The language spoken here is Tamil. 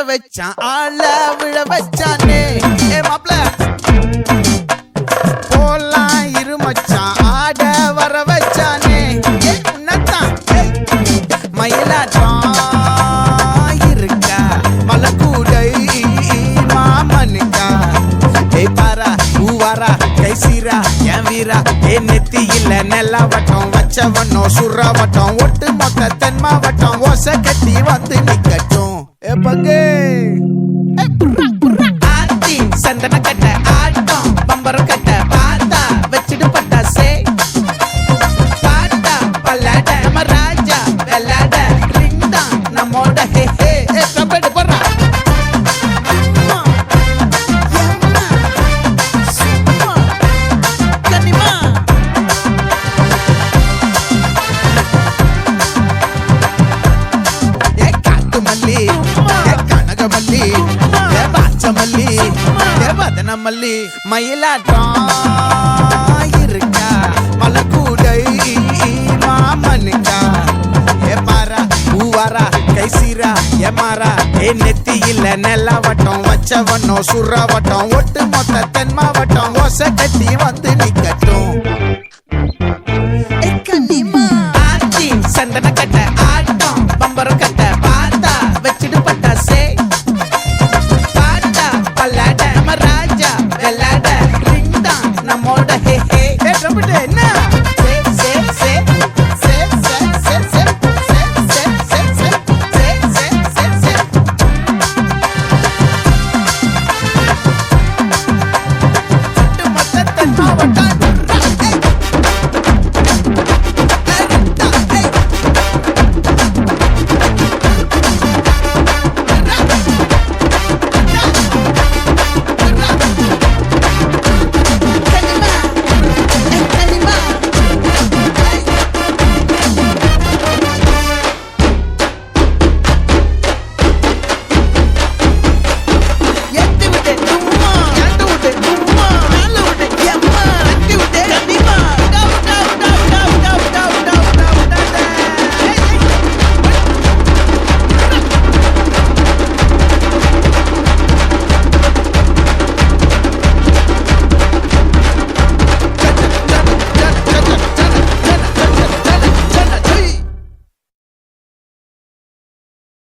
வச்சான் ஆள விழ வச்சானே ஏ மாப்ள போலாம் இருமச்சான் ஆட வர வச்சானே ஏ உன்னத்தான் மயிலாட்டம் இருக்கா மலக்கூடை மாமனுக்கா ஏய் பாரா ஊவாரா கைசீரா என் வீரா ஏ நெத்தி இல்ல நெல்லாவட்டம் வச்சவனோ சுறாவட்டம் ஒட்டு மொத்த தென் மாவட்டம் ஓசை கட்டி வந்து நிக்கட்டும் ஏ பங்கே ஆத்தி சந்தன கட்ட ஆட்டம் பம்பரம் கட்ட பார்த்தா வச்சிட்டு பட்டாசே பாட்டா பல்லாட நம்ம ராஜா வெள்ளாட ரிங் தான் நம்மோட ஹே ஹே கபடி போடுறா மல்லி மயிலாட்டம் இருக்கா மலக்கூடை மாமனுக்கா ஏ பாரா ஊவாரா கைசீரா ஏ மாறா ஏ நெத்தி இல்ல நெல்லாவட்டம் வச்சவனோ சுறாவட்டம் ஒட்டு மொத்த தென் மாவட்டம் ஓசை கட்டி வந்து நிக்கட்டும்